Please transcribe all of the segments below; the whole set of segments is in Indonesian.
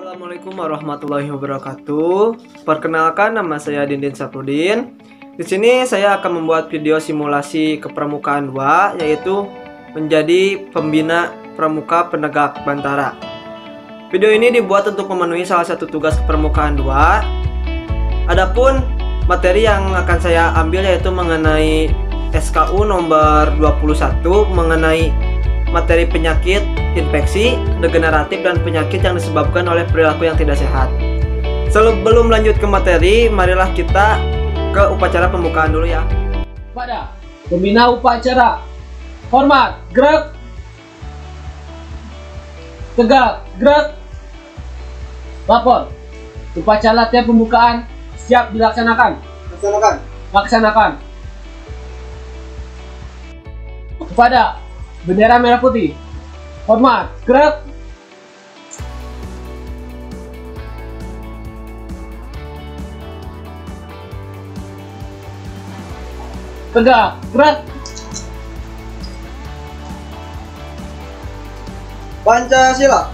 Assalamualaikum warahmatullahi wabarakatuh. Perkenalkan, nama saya Dindin Saprudin. Di sini saya akan membuat video simulasi kepramukaan 2, yaitu menjadi pembina pramuka penegak bantara. Video ini dibuat untuk memenuhi salah satu tugas kepramukaan 2. Adapun materi yang akan saya ambil yaitu mengenai SKU nomor 21 mengenai materi penyakit infeksi, degeneratif, dan penyakit yang disebabkan oleh perilaku yang tidak sehat. Sebelum lanjut ke materi, marilah kita ke upacara pembukaan dulu ya. Pada pembina upacara, hormat, gerak, tegak, gerak, lapor. Upacara latihan pembukaan siap dilaksanakan. Laksanakan. Kepada bendera merah putih, hormat, gerak, tegak, gerak, Pancasila.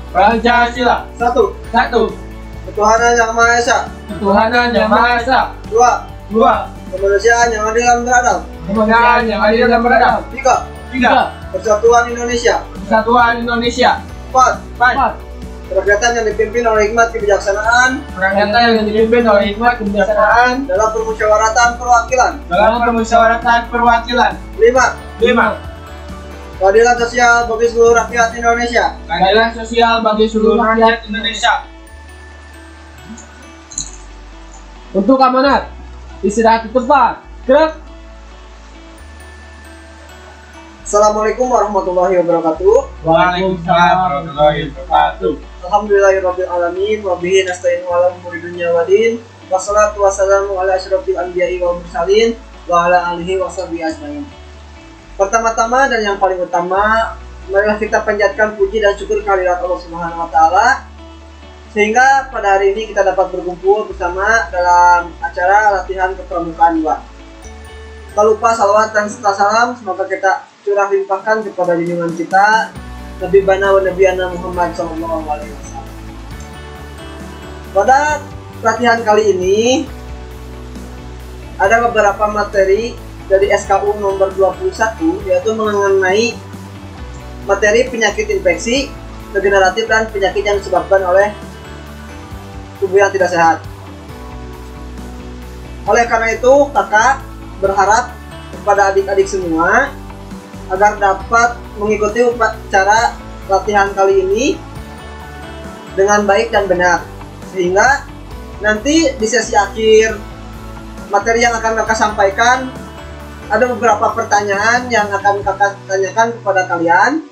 Satu. Ketuhanan Yang Maha Esa. Ketuhanan Yang Maha Esa. Dua. Kemanusiaan yang adil dan beradab. Kemanusiaan yang adil dan beradab. Tiga. Persatuan Indonesia. Empat. Kerakyatan yang dipimpin oleh hikmat kebijaksanaan. Dalam permusyawaratan perwakilan. Lima. Keadilan sosial bagi seluruh rakyat Indonesia. Untuk amanat, istirahat di tempat. Gerak. Assalamualaikum warahmatullahi wabarakatuh. Waalaikumsalam warahmatullahi wabarakatuh. Alhamdulillahirabbil alamin wa bihi nasta'inu ala umuri dunya waddin. Wassalatu wassalamu ala asyrofil anbiya'i wal mursalin wa ala alihi wa sahbihi ajmain. Pertama-tama dan yang paling utama, marilah kita panjatkan puji dan syukur kehadirat Allah Subhanahu wa taala sehingga pada hari ini kita dapat berkumpul bersama dalam acara latihan kepramukaan 2. Tak lupa salawat dan serta salam semoga kita curah limpahkan kepada junjungan kita Nabi Bana wa Nabiana Muhammad SAW. Pada latihan kali ini ada beberapa materi dari SKU nomor 21, yaitu mengenai materi penyakit infeksi, degeneratif, dan penyakit yang disebabkan oleh tubuh yang tidak sehat. Oleh karena itu, kakak berharap kepada adik-adik semua agar dapat mengikuti upacara latihan kali ini dengan baik dan benar, sehingga nanti di sesi akhir materi yang akan kakak sampaikan ada beberapa pertanyaan yang akan kakak tanyakan kepada kalian.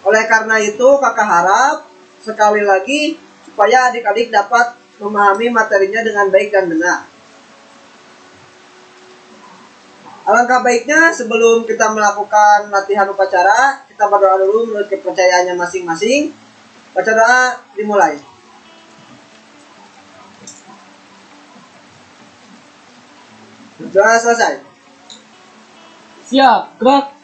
Oleh karena itu, kakak harap sekali lagi supaya adik-adik dapat memahami materinya dengan baik dan benar. Alangkah baiknya sebelum kita melakukan latihan upacara, kita berdoa dulu menurut kepercayaannya masing-masing. Baca doa dimulai. Doa selesai. Siap, gerak.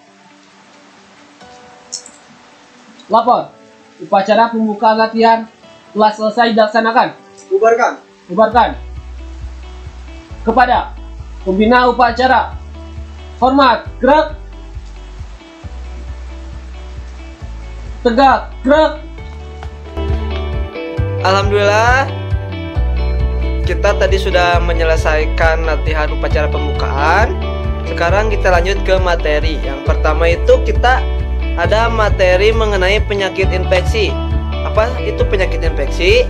Lapor. Upacara pembukaan latihan telah selesai dilaksanakan. Bubarkan. Kepada pembina upacara, hormat, gerak, tegak, gerak. Alhamdulillah, kita tadi sudah menyelesaikan latihan upacara pembukaan. Sekarang kita lanjut ke materi. Yang pertama itu kita ada materi mengenai penyakit infeksi. Apa itu penyakit infeksi?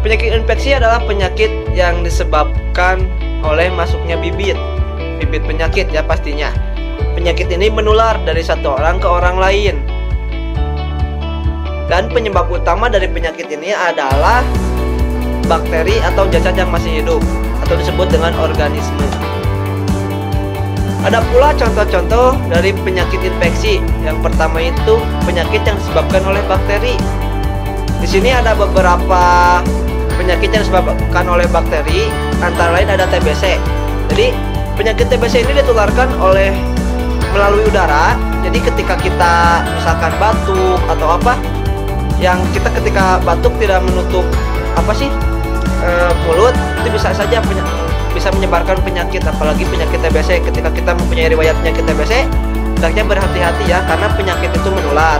Penyakit infeksi adalah penyakit yang disebabkan oleh masuknya bibit penyakit ya pastinya. Penyakit ini menular dari satu orang ke orang lain. Dan penyebab utama dari penyakit ini adalah bakteri atau zat yang masih hidup atau disebut dengan organisme. Ada pula contoh-contoh dari penyakit infeksi. Yang pertama itu penyakit yang disebabkan oleh bakteri. Di sini ada beberapa penyakit yang disebabkan oleh bakteri, antara lain ada TBC. Jadi penyakit TBC ini ditularkan melalui udara. Jadi ketika kita misalkan batuk atau apa, yang kita ketika batuk tidak menutup mulut, itu bisa saja bisa menyebarkan penyakit, apalagi penyakit TBC. Ketika kita mempunyai riwayat penyakit TBC, hendaknya berhati-hati ya, karena penyakit itu menular.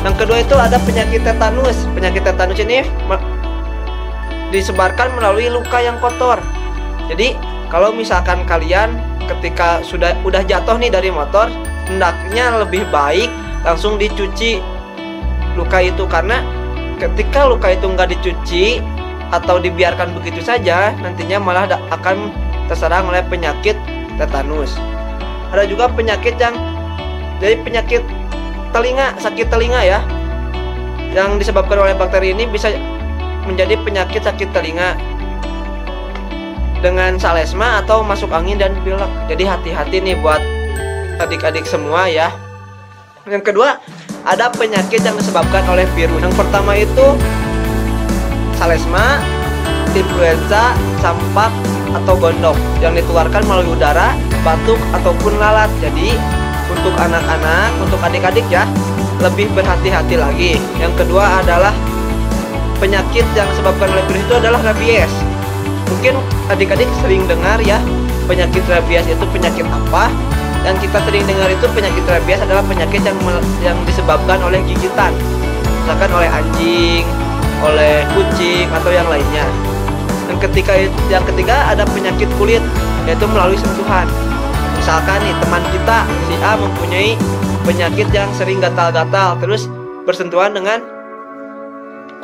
Yang kedua itu ada penyakit tetanus. Penyakit tetanus ini disebarkan melalui luka yang kotor. Jadi kalau misalkan kalian ketika udah jatuh nih dari motor, hendaknya lebih baik langsung dicuci luka itu, karena ketika luka itu nggak dicuci atau dibiarkan begitu saja, nantinya malah akan terserang oleh penyakit tetanus. Ada juga penyakit yang jadi penyakit telinga, sakit telinga ya, yang disebabkan oleh bakteri ini bisa menjadi penyakit sakit telinga dengan salesma atau masuk angin dan pilek. Jadi hati-hati nih buat adik-adik semua ya. Yang kedua, ada penyakit yang disebabkan oleh virus. Yang pertama itu salesma, influenza, campak atau gondok yang ditularkan melalui udara, batuk ataupun lalat. Jadi untuk anak-anak, untuk adik-adik ya, lebih berhati-hati lagi. Yang kedua adalah penyakit yang disebabkan oleh virus itu adalah rabies. Mungkin adik-adik sering dengar ya, penyakit rabies itu penyakit apa? Dan kita sering dengar itu penyakit rabies adalah penyakit yang disebabkan oleh gigitan, misalkan oleh anjing, oleh kucing atau yang lainnya. Yang ketiga ada penyakit kulit, yaitu melalui sentuhan. Misalkan nih teman kita si A mempunyai penyakit yang sering gatal-gatal, terus bersentuhan dengan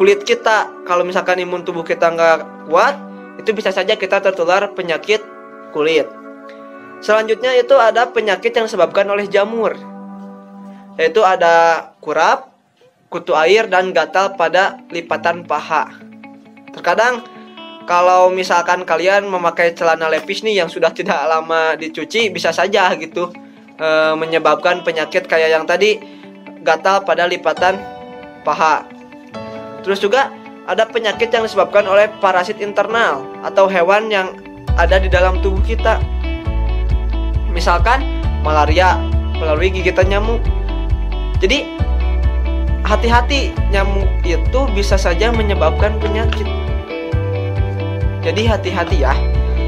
kulit kita. Kalau misalkan imun tubuh kita nggak kuat, itu bisa saja kita tertular penyakit kulit. Selanjutnya itu ada penyakit yang disebabkan oleh jamur, yaitu ada kurap, kutu air, dan gatal pada lipatan paha. Terkadang kalau misalkan kalian memakai celana levis nih yang sudah tidak lama dicuci, bisa saja gitu menyebabkan penyakit kayak yang tadi, gatal pada lipatan paha. Terus juga ada penyakit yang disebabkan oleh parasit internal atau hewan yang ada di dalam tubuh kita. Misalkan malaria melalui gigitan nyamuk. Jadi hati-hati, nyamuk itu bisa saja menyebabkan penyakit. Jadi hati-hati ya.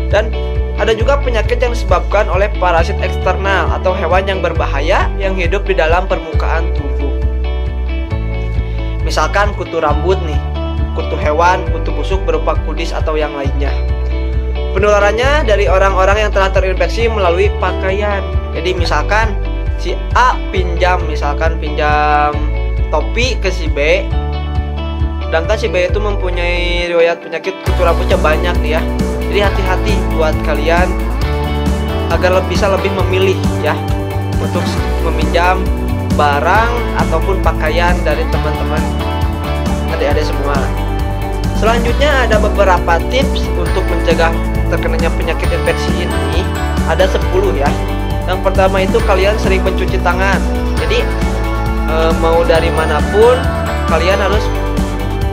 Dan ada juga penyakit yang disebabkan oleh parasit eksternal atau hewan yang berbahaya yang hidup di dalam permukaan tubuh. Misalkan kutu rambut nih, kutu hewan, kutu busuk berupa kudis atau yang lainnya. Penularannya dari orang-orang yang telah terinfeksi melalui pakaian. Jadi misalkan si A pinjam topi ke si B, sedangkan si B itu mempunyai riwayat penyakit kutu rambutnya banyak nih ya. Jadi hati-hati buat kalian agar bisa lebih memilih ya untuk meminjam barang ataupun pakaian dari teman-teman adik-adik semua. Selanjutnya ada beberapa tips untuk mencegah terkenanya penyakit infeksi ini. Ada 10 ya. Yang pertama itu kalian sering mencuci tangan. Jadi mau dari manapun kalian harus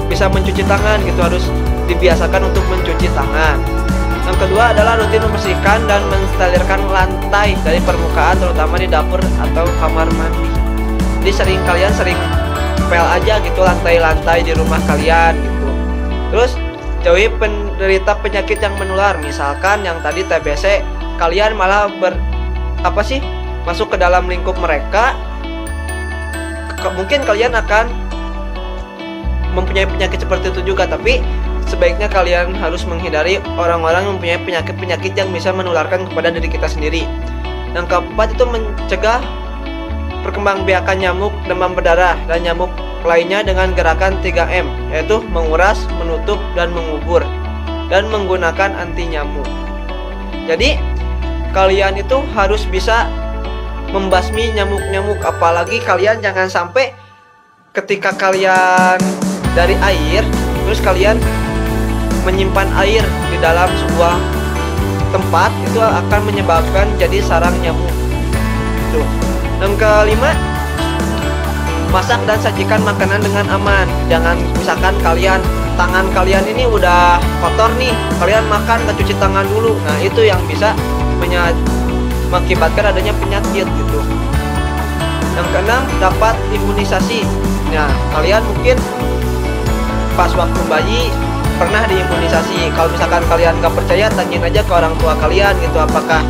bisa mencuci tangan gitu, harus dibiasakan untuk mencuci tangan. Yang kedua adalah rutin membersihkan dan mensterilkan lantai dari permukaan, terutama di dapur atau kamar mandi. Jadi kalian sering pel aja gitu lantai-lantai di rumah kalian gitu. Terus jauhi penderita penyakit yang menular, misalkan yang tadi TBC, kalian malah masuk ke dalam lingkup mereka. Mungkin kalian akan mempunyai penyakit seperti itu juga, tapi sebaiknya kalian harus menghindari orang-orang yang mempunyai penyakit-penyakit yang bisa menularkan kepada diri kita sendiri. Yang keempat itu mencegah perkembangbiakan nyamuk demam berdarah dan nyamuk lainnya dengan gerakan 3M, yaitu menguras, menutup, dan mengubur, dan menggunakan anti nyamuk. Jadi kalian itu harus bisa membasmi nyamuk-nyamuk. Apalagi kalian jangan sampai ketika kalian dari air, terus kalian menyimpan air di dalam sebuah tempat, itu akan menyebabkan jadi sarang nyamuk. Tuh. Yang kelima, masak dan sajikan makanan dengan aman. Jangan misalkan tangan kalian ini udah kotor nih, kalian makan gak cuci tangan dulu. Nah itu yang bisa mengakibatkan adanya penyakit gitu. Yang keenam, dapat imunisasi. Nah, kalian mungkin pas waktu bayi pernah diimunisasi. Kalau misalkan kalian nggak percaya, tanyain aja ke orang tua kalian gitu, apakah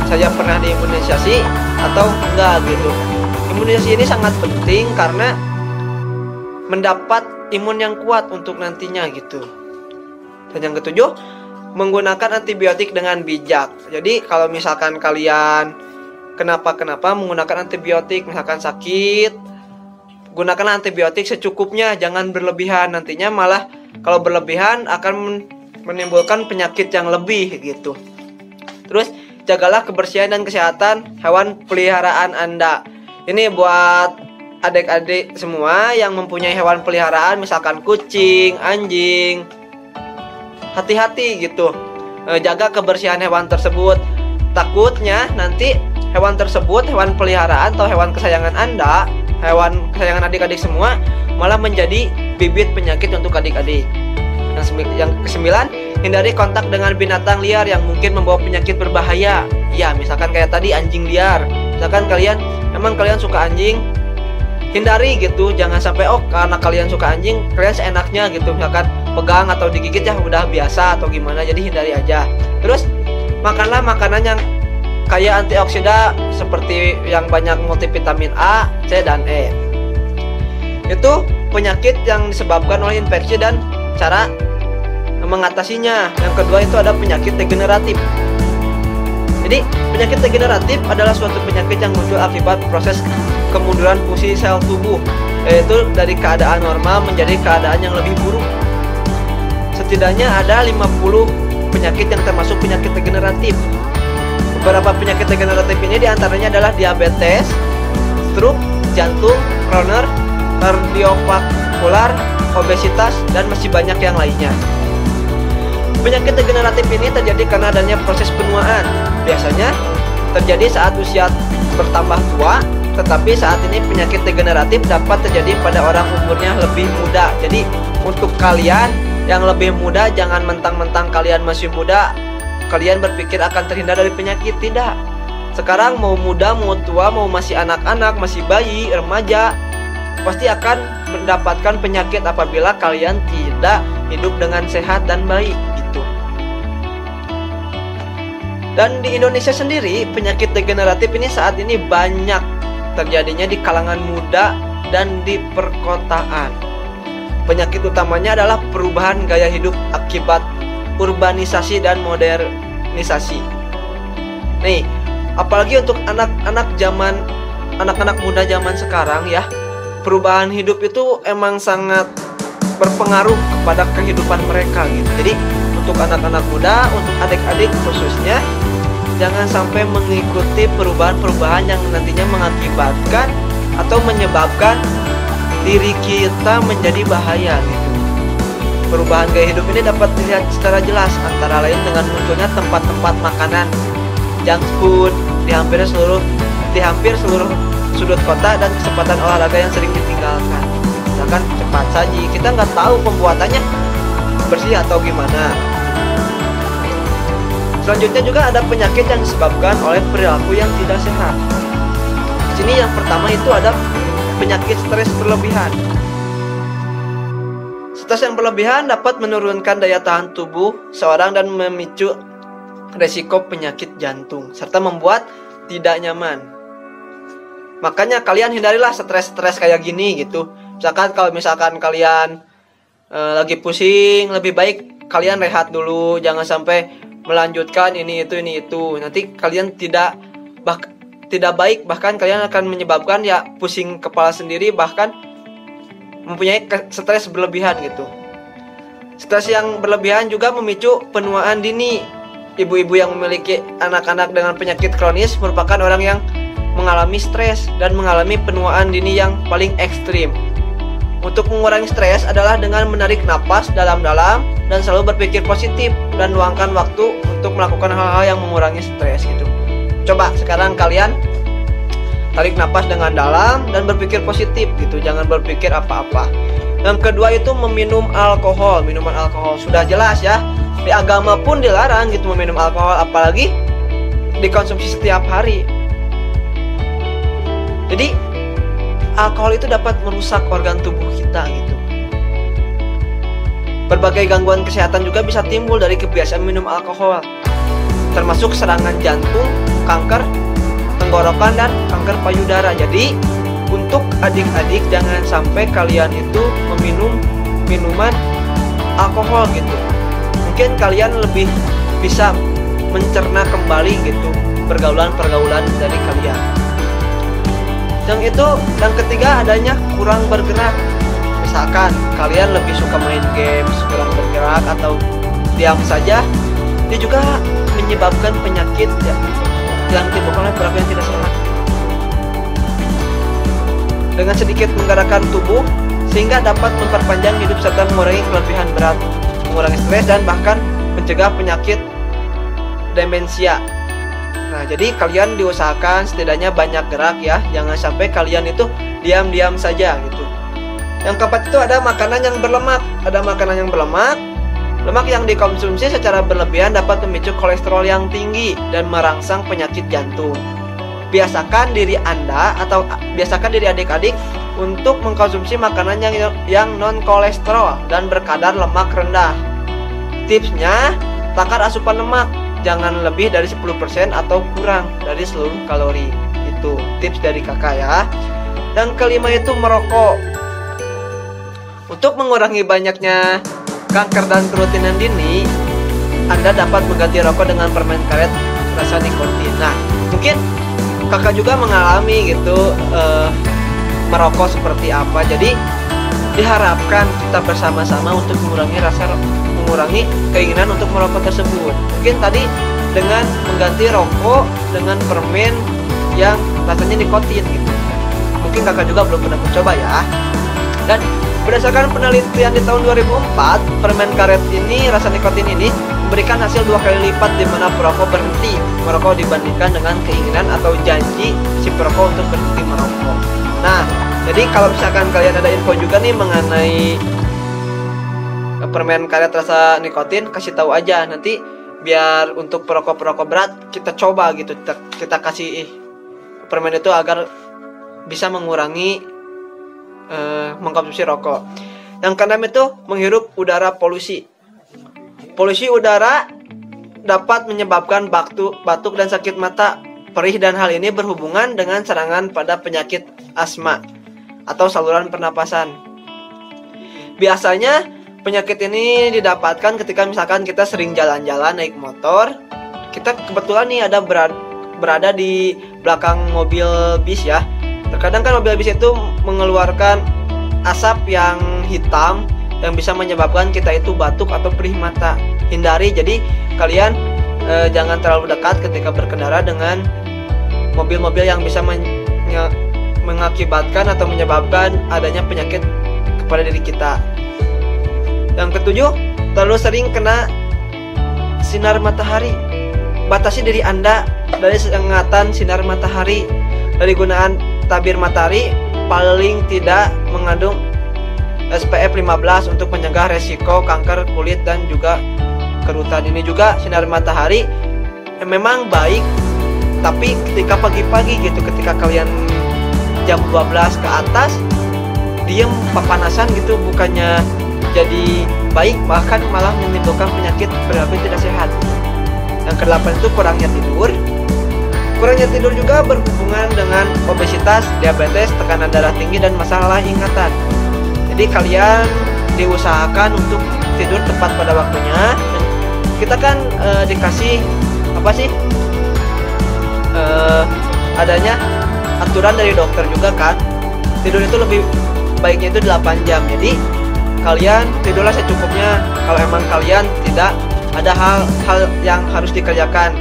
saya pernah diimunisasi atau enggak gitu. Imunisasi ini sangat penting karena mendapat imun yang kuat untuk nantinya gitu. Dan yang ketujuh, menggunakan antibiotik dengan bijak. Jadi kalau misalkan kalian kenapa menggunakan antibiotik, misalkan sakit, gunakan antibiotik secukupnya, jangan berlebihan. Nantinya malah kalau berlebihan akan menimbulkan penyakit yang lebih gitu. Terus jagalah kebersihan dan kesehatan hewan peliharaan Anda. Ini buat adik-adik semua yang mempunyai hewan peliharaan, misalkan kucing, anjing. Hati-hati gitu, jaga kebersihan hewan tersebut. Takutnya nanti hewan tersebut, hewan peliharaan atau hewan kesayangan Anda, hewan kesayangan adik-adik semua, malah menjadi bibit penyakit untuk adik-adik. Yang kesembilan, hindari kontak dengan binatang liar yang mungkin membawa penyakit berbahaya. Ya, misalkan kayak tadi anjing liar. Misalkan emang kalian suka anjing, hindari gitu. Jangan sampai karena kalian suka anjing, kalian seenaknya gitu, misalkan pegang atau digigit ya udah biasa atau gimana. Jadi hindari aja. Terus makanlah makanan yang kaya antioksidan seperti yang banyak multivitamin A, C, dan E. Itu penyakit yang disebabkan oleh infeksi dan cara mengatasinya. Yang kedua itu ada penyakit degeneratif. Jadi penyakit degeneratif adalah suatu penyakit yang muncul akibat proses kemunduran fungsi sel tubuh, yaitu dari keadaan normal menjadi keadaan yang lebih buruk. Setidaknya ada 50 penyakit yang termasuk penyakit degeneratif. Beberapa penyakit degeneratif ini diantaranya adalah diabetes, stroke, jantung, kroner, kardiovaskular, obesitas, dan masih banyak yang lainnya. Penyakit degeneratif ini terjadi karena adanya proses penuaan. Biasanya terjadi saat usia bertambah tua, tetapi saat ini penyakit degeneratif dapat terjadi pada orang umurnya lebih muda. Jadi untuk kalian yang lebih muda, jangan mentang-mentang kalian masih muda kalian berpikir akan terhindar dari penyakit. Tidak. Sekarang mau muda, mau tua, mau masih anak-anak, masih bayi, remaja, pasti akan mendapatkan penyakit apabila kalian tidak hidup dengan sehat dan baik gitu. Dan di Indonesia sendiri, penyakit degeneratif ini saat ini banyak terjadinya di kalangan muda dan di perkotaan. Penyakit utamanya adalah perubahan gaya hidup akibat urbanisasi dan modernisasi. Nih, apalagi untuk anak-anak muda zaman sekarang ya, perubahan hidup itu emang sangat berpengaruh kepada kehidupan mereka gitu. Jadi untuk anak-anak muda, untuk adik-adik khususnya, jangan sampai mengikuti perubahan-perubahan yang nantinya mengakibatkan atau menyebabkan diri kita menjadi bahaya gitu. Perubahan gaya hidup ini dapat dilihat secara jelas, antara lain dengan munculnya tempat-tempat makanan junk food di hampir seluruh sudut kota dan kesempatan olahraga yang sering ditinggalkan. Misalkan cepat saji, kita nggak tahu pembuatannya bersih atau gimana. Selanjutnya juga ada penyakit yang disebabkan oleh perilaku yang tidak sehat. Di sini yang pertama itu ada penyakit stres berlebihan. Stres yang berlebihan dapat menurunkan daya tahan tubuh seorang dan memicu resiko penyakit jantung serta membuat tidak nyaman. Makanya kalian hindarilah stres-stres kayak gini gitu. Kalau misalkan kalian lagi pusing, lebih baik kalian rehat dulu, jangan sampai melanjutkan ini itu. Nanti kalian tidak baik, bahkan kalian akan menyebabkan ya pusing kepala sendiri, bahkan mempunyai stres berlebihan gitu. Stres yang berlebihan juga memicu penuaan dini. Ibu-ibu yang memiliki anak-anak dengan penyakit kronis merupakan orang yang mengalami stres dan mengalami penuaan dini yang paling ekstrim. Untuk mengurangi stres adalah dengan menarik napas dalam-dalam dan selalu berpikir positif dan luangkan waktu untuk melakukan hal-hal yang mengurangi stres gitu. Coba sekarang kalian tarik napas dengan dalam dan berpikir positif gitu, jangan berpikir apa-apa. Yang kedua itu meminum alkohol. Minuman alkohol sudah jelas ya, di agama pun dilarang gitu meminum alkohol, apalagi dikonsumsi setiap hari. Jadi alkohol itu dapat merusak organ tubuh kita gitu. Berbagai gangguan kesehatan juga bisa timbul dari kebiasaan minum alkohol, termasuk serangan jantung, kanker tenggorokan, dan kanker payudara. Jadi untuk adik-adik jangan sampai kalian itu meminum minuman alkohol gitu. Mungkin kalian lebih bisa mencerna kembali gitu pergaulan-pergaulan dari kalian. Yang ketiga adanya kurang bergerak. Misalkan kalian lebih suka main games, kurang bergerak atau diam saja, ini juga menyebabkan penyakit yang timbul oleh perilaku yang tidak sehat. Dengan sedikit menggerakkan tubuh sehingga dapat memperpanjang hidup serta mengurangi kelebihan berat, mengurangi stres, dan bahkan mencegah penyakit demensia. Nah, jadi kalian diusahakan setidaknya banyak gerak ya, jangan sampai kalian itu diam-diam saja gitu. Yang keempat itu ada makanan yang berlemak. Ada makanan yang berlemak. Lemak yang dikonsumsi secara berlebihan dapat memicu kolesterol yang tinggi dan merangsang penyakit jantung. Biasakan diri Anda atau biasakan diri adik-adik untuk mengkonsumsi makanan yang non kolesterol dan berkadar lemak rendah. Tipsnya, takar asupan lemak, jangan lebih dari 10% atau kurang dari seluruh kalori. Itu tips dari kakak ya. Dan kelima itu merokok. Untuk mengurangi banyaknya kanker dan kerutinan dini, Anda dapat mengganti rokok dengan permen karet rasa nikotin. Nah, mungkin kakak juga mengalami gitu merokok seperti apa. Jadi diharapkan kita bersama-sama untuk mengurangi keinginan untuk merokok tersebut. Mungkin tadi dengan mengganti rokok dengan permen yang rasanya nikotin gitu. Mungkin kakak juga belum pernah mencoba ya. Dan berdasarkan penelitian di tahun 2004, permen karet ini, rasa nikotin ini memberikan hasil 2 kali lipat di mana perokok berhenti merokok dibandingkan dengan keinginan atau janji si perokok untuk berhenti merokok. Nah, jadi kalau misalkan kalian ada info juga nih mengenai permen karet rasa nikotin, kasih tahu aja nanti biar untuk perokok-perokok berat kita coba gitu, kita kasih permen itu agar bisa mengurangi mengkonsumsi rokok. Yang keenam itu menghirup udara polusi. Polusi udara dapat menyebabkan batuk dan sakit mata, perih, dan hal ini berhubungan dengan serangan pada penyakit asma atau saluran pernapasan. Biasanya penyakit ini didapatkan ketika misalkan kita sering jalan-jalan naik motor. Kita kebetulan nih ada berada di belakang mobil bis ya. Terkadang kan mobil bis itu mengeluarkan asap yang hitam yang bisa menyebabkan kita itu batuk atau perih mata. Hindari, jadi kalian jangan terlalu dekat ketika berkendara dengan mobil-mobil yang bisa mengakibatkan atau menyebabkan adanya penyakit kepada diri kita. Yang ketujuh, terlalu sering kena sinar matahari. Batasi diri Anda dari sengatan sinar matahari. Dari gunaan tabir matahari paling tidak mengandung SPF 15 untuk mencegah resiko kanker kulit dan juga kerutan. Ini juga sinar matahari memang baik, tapi ketika pagi-pagi gitu, ketika kalian jam 12 ke atas diem papanasan gitu, bukannya jadi baik, bahkan malah menimbulkan penyakit perilaku tidak sehat. Yang kedelapan itu kurangnya tidur. Kurangnya tidur juga berhubungan dengan obesitas, diabetes, tekanan darah tinggi, dan masalah ingatan. Jadi kalian diusahakan untuk tidur tepat pada waktunya. Kita kan dikasih apa sih? Adanya aturan dari dokter juga kan. Tidur itu lebih baiknya itu 8 jam. Jadi kalian tidurlah secukupnya kalau emang kalian tidak ada hal yang harus dikerjakan.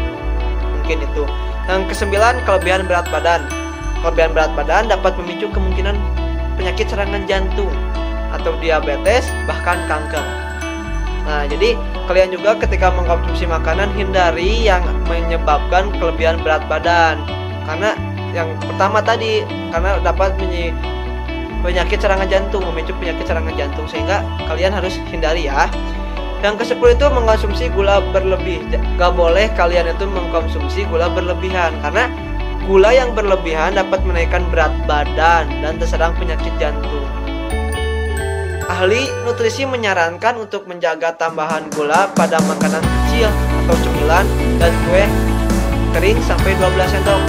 Mungkin itu. Yang kesembilan, kelebihan berat badan. Kelebihan berat badan dapat memicu kemungkinan penyakit serangan jantung atau diabetes, bahkan kanker. Nah, jadi kalian juga ketika mengkonsumsi makanan hindari yang menyebabkan kelebihan berat badan. Karena yang pertama tadi, karena dapat penyakit serangan jantung, memicu penyakit serangan jantung, sehingga kalian harus hindari ya. Yang ke-10 itu mengkonsumsi gula berlebih. Gak boleh kalian itu mengkonsumsi gula berlebihan, karena Gula yang berlebihan dapat menaikkan berat badan dan terserang penyakit jantung. Ahli nutrisi menyarankan untuk menjaga tambahan gula pada makanan kecil atau cemilan dan kue kering sampai 12 sendok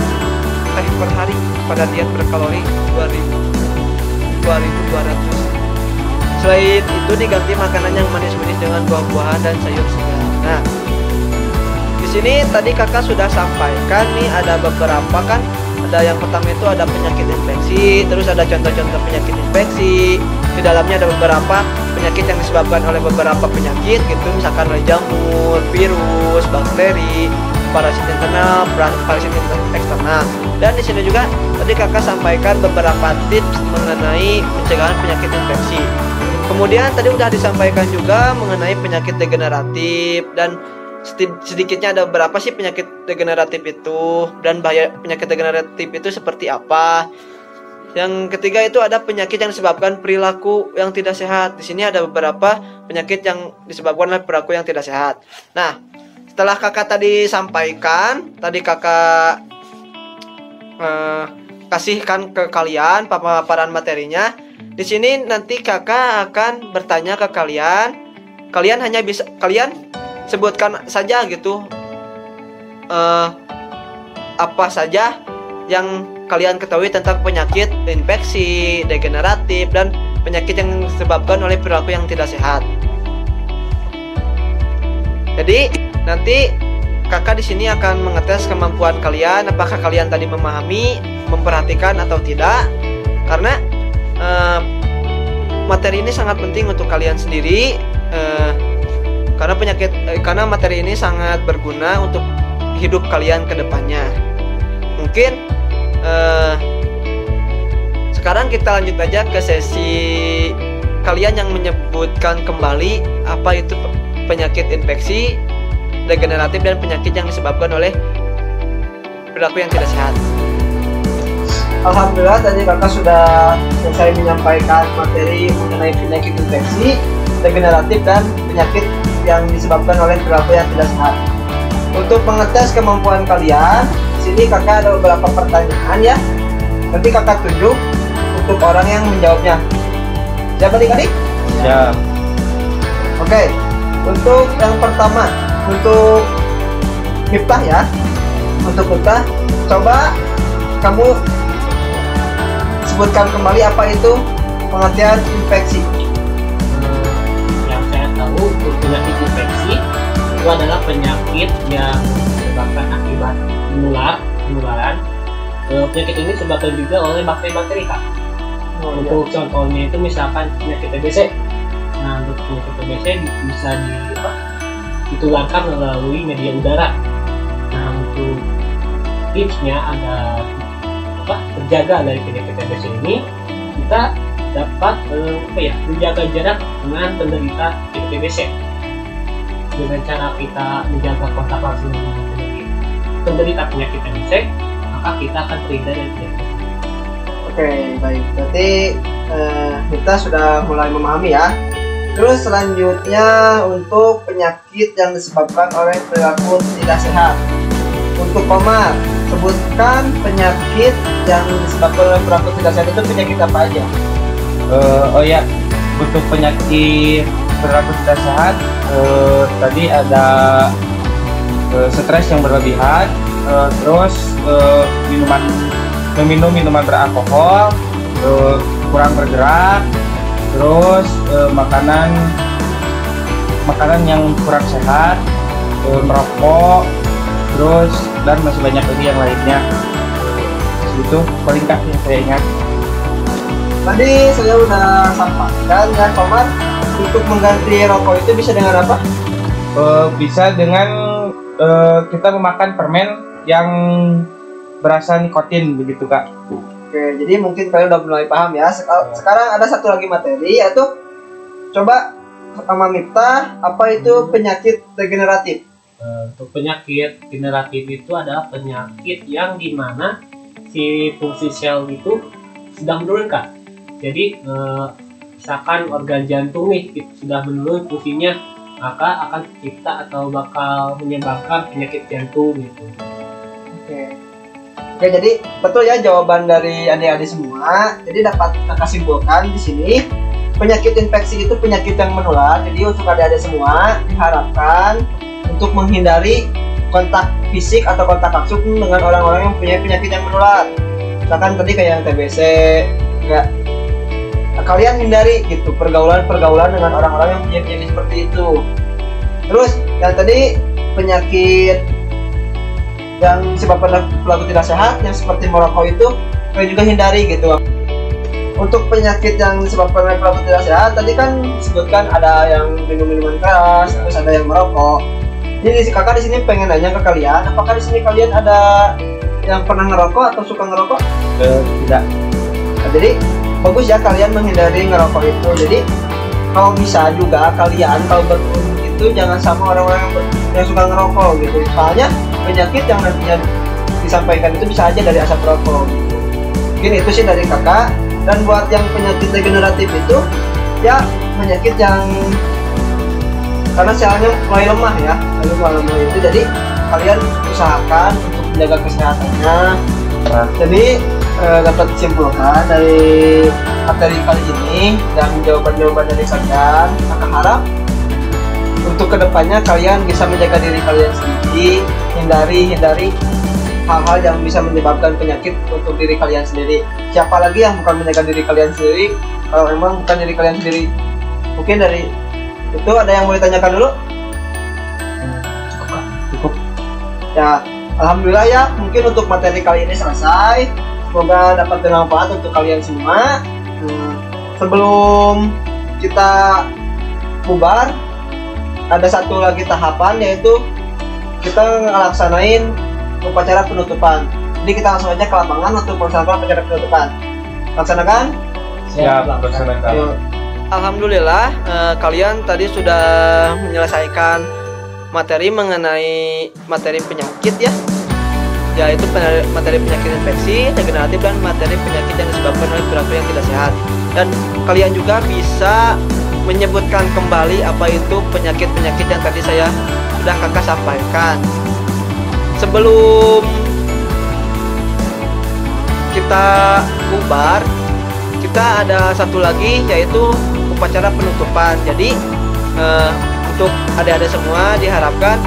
teh per hari pada diet berkalori 2200. Selain itu diganti makanan yang manis-manis dengan buah-buahan dan sayur segar. Nah, di sini tadi kakak sudah sampaikan nih ada beberapa kan. Ada yang pertama itu ada penyakit infeksi, terus ada contoh-contoh penyakit infeksi. Di dalamnya ada beberapa penyakit yang disebabkan oleh beberapa penyakit gitu, misalkan oleh jamur, virus, bakteri, parasit internal, parasit eksternal. Dan di sini juga tadi kakak sampaikan beberapa tips mengenai pencegahan penyakit infeksi. Kemudian tadi udah disampaikan juga mengenai penyakit degeneratif dan sedikitnya ada beberapa sih penyakit degeneratif itu dan bahaya penyakit degeneratif itu seperti apa. Yang ketiga itu ada penyakit yang disebabkan perilaku yang tidak sehat. Di sini ada beberapa penyakit yang disebabkan oleh perilaku yang tidak sehat. Nah, setelah kakak tadi sampaikan, tadi kakak kasihkan ke kalian paparan materinya. Di sini nanti kakak akan bertanya ke kalian. Kalian hanya bisa sebutkan saja gitu apa saja yang kalian ketahui tentang penyakit infeksi, degeneratif, dan penyakit yang disebabkan oleh perilaku yang tidak sehat. Jadi nanti kakak di sini akan mengetes kemampuan kalian, apakah kalian tadi memahami, memperhatikan atau tidak. Karena materi ini sangat penting untuk kalian sendiri. Karena materi ini sangat berguna untuk hidup kalian ke depannya. Mungkin sekarang kita lanjut aja ke sesi kalian yang menyebutkan kembali apa itu penyakit infeksi, degeneratif, dan penyakit yang disebabkan oleh perilaku yang tidak sehat. Alhamdulillah tadi kakak sudah selesai menyampaikan materi mengenai penyakit infeksi, degeneratif, dan penyakit yang disebabkan oleh perilaku yang tidak sehat. Untuk mengetes kemampuan kalian, di sini kakak ada beberapa pertanyaan ya. Nanti kakak tunjuk untuk orang yang menjawabnya. Siap adik-adik? Ya. Oke. Untuk yang pertama, untuk Miftah ya. Untuk Miftah, coba kamu sebutkan kembali apa itu pengertian infeksi. Yang saya tahu untuk penyakit infeksi itu adalah penyakit yang disebabkan akibat penularan. Penyakit ini disebabkan juga oleh bakteri-bakteri, Kak. Untuk contohnya itu misalkan penyakit TBC. Nah, untuk penyakit TBC bisa ditularkan melalui media udara. Nah, untuk tipsnya ada terjaga dari penyakit TBC ini, kita dapat menjaga jarak dengan penderita TBC. Dengan cara kita menjaga kontak langsung dengan penderita penyakit TBC, maka kita akan terhindar dari penyakit. Oke, baik. Berarti kita sudah mulai memahami ya. Terus selanjutnya untuk penyakit yang disebabkan oleh perilaku tidak sehat. Untuk Komar, sebutkan penyakit yang disebabkan oleh perilaku tidak sehat itu penyakit apa aja? Untuk penyakit perilaku tidak sehat tadi ada stres yang berlebihan, terus meminum minuman beralkohol, kurang bergerak, terus makanan yang kurang sehat, merokok, terus dan masih banyak lagi yang lainnya. Itu paling kak yang saya ingat. Tadi saya udah sampaikan ya Komar, untuk mengganti rokok itu bisa dengan apa? Bisa dengan kita memakan permen yang berasa nikotin begitu kak. Oke, jadi mungkin kalian udah mulai paham ya. Sekarang ada satu lagi materi, yaitu coba sama Miftah, apa itu penyakit degeneratif? Untuk penyakit degeneratif itu adalah penyakit yang dimana si fungsi sel itu sedang menurun, Kak. Jadi misalkan organ jantung nih sudah menurun fungsinya, maka akan tercipta atau bakal menyebabkan penyakit jantung gitu. Oke. Oke, jadi betul ya jawaban dari adik-adik semua. Jadi dapat kakak simpulkan di sini, penyakit infeksi itu penyakit yang menular. Jadi untuk adik-adik semua diharapkan untuk menghindari kontak fisik atau kontak langsung dengan orang-orang yang punya penyakit yang menular. Misalkan tadi kayak yang TBC, enggak, kalian hindari gitu pergaulan dengan orang-orang yang punya penyakit seperti itu. Terus yang tadi penyakit yang disebabkan perilaku tidak sehat yang seperti merokok itu kalian juga hindari gitu. Untuk penyakit yang disebabkan perilaku tidak sehat tadi kan disebutkan ada yang minum minuman keras, terus ada yang merokok. Jadi kakak di sini pengen nanya ke kalian, apakah di sini kalian ada yang pernah ngerokok atau suka ngerokok? Tidak. Nah, jadi bagus ya kalian menghindari ngerokok itu. Jadi kalau bisa juga kalian kalau berkerumun itu jangan sama orang-orang yang suka ngerokok gitu. Soalnya penyakit yang nantinya disampaikan itu bisa aja dari asap rokok gitu. Mungkin itu sih dari kakak. Dan buat yang penyakit degeneratif itu ya penyakit yang karena selnya mulai lemah ya, lemah itu, jadi kalian usahakan untuk menjaga kesehatannya. Jadi dapat disimpulkan dari materi kali ini dan jawaban-jawaban dari kalian, kakak harap untuk kedepannya kalian bisa menjaga diri kalian sendiri, hindari hal-hal yang bisa menyebabkan penyakit untuk diri kalian sendiri. Siapa lagi yang bukan menjaga diri kalian sendiri kalau emang bukan diri kalian sendiri? Mungkin dari itu ada yang mau ditanyakan dulu? Cukup. Ya, alhamdulillah ya, mungkin untuk materi kali ini selesai. Semoga dapat bermanfaat untuk kalian semua. Sebelum kita bubar, ada satu lagi tahapan, yaitu kita ngelaksanain upacara penutupan. Jadi kita langsung aja ke lapangan untuk melaksanakan upacara penutupan. Laksanakan? Siap, laksanakan. Ayo. Alhamdulillah kalian tadi sudah menyelesaikan materi mengenai materi penyakit ya, yaitu materi penyakit infeksi, degeneratif, dan materi penyakit yang disebabkan oleh perilaku yang tidak sehat. Dan kalian juga bisa menyebutkan kembali apa itu penyakit-penyakit yang tadi saya sudah kakak sampaikan. Sebelum kita bubar, kita ada satu lagi yaitu upacara penutupan. Jadi untuk adik-adik semua diharapkan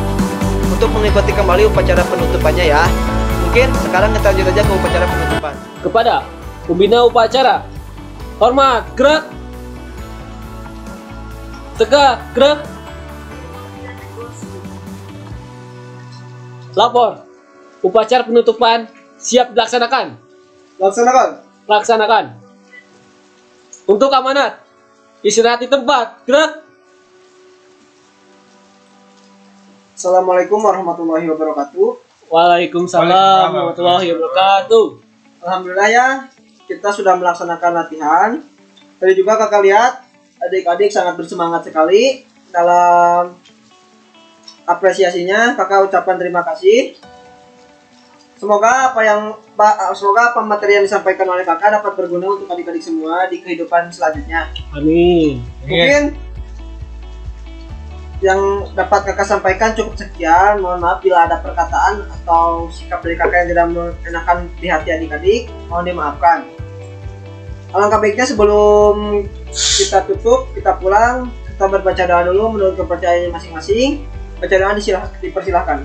untuk mengikuti kembali upacara penutupannya ya. Mungkin sekarang kita lanjut aja ke upacara penutupan. Kepada pembina upacara, hormat, gerak. Tegak, gerak. Lapor. Upacara penutupan siap dilaksanakan. Laksanakan. Untuk amanat, istirahat di tempat. Gerak. Assalamualaikum warahmatullahi wabarakatuh. Waalaikumsalam warahmatullahi wabarakatuh. Alhamdulillah ya, kita sudah melaksanakan latihan. Tadi juga kakak lihat adik-adik sangat bersemangat sekali dalam apresiasinya. Kakak ucapkan terima kasih. Semoga apa materi yang disampaikan oleh kakak dapat berguna untuk adik-adik semua di kehidupan selanjutnya. Amin. Mungkin yang dapat kakak sampaikan cukup sekian. Mohon maaf bila ada perkataan atau sikap dari kakak yang tidak mengenakan di hati adik-adik, mohon dimaafkan. Alangkah baiknya sebelum kita tutup, kita pulang, kita berbaca doa dulu menurut kepercayaannya masing-masing. Baca doa dipersilahkan.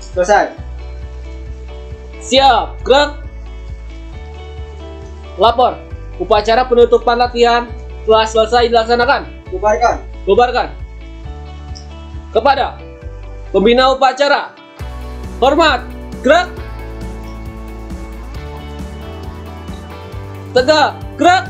Selesai. Siap, gerak. Lapor. Upacara penutupan latihan telah selesai dilaksanakan. Bubarkan. Kepada pembina upacara, hormat, gerak. Tegak, gerak.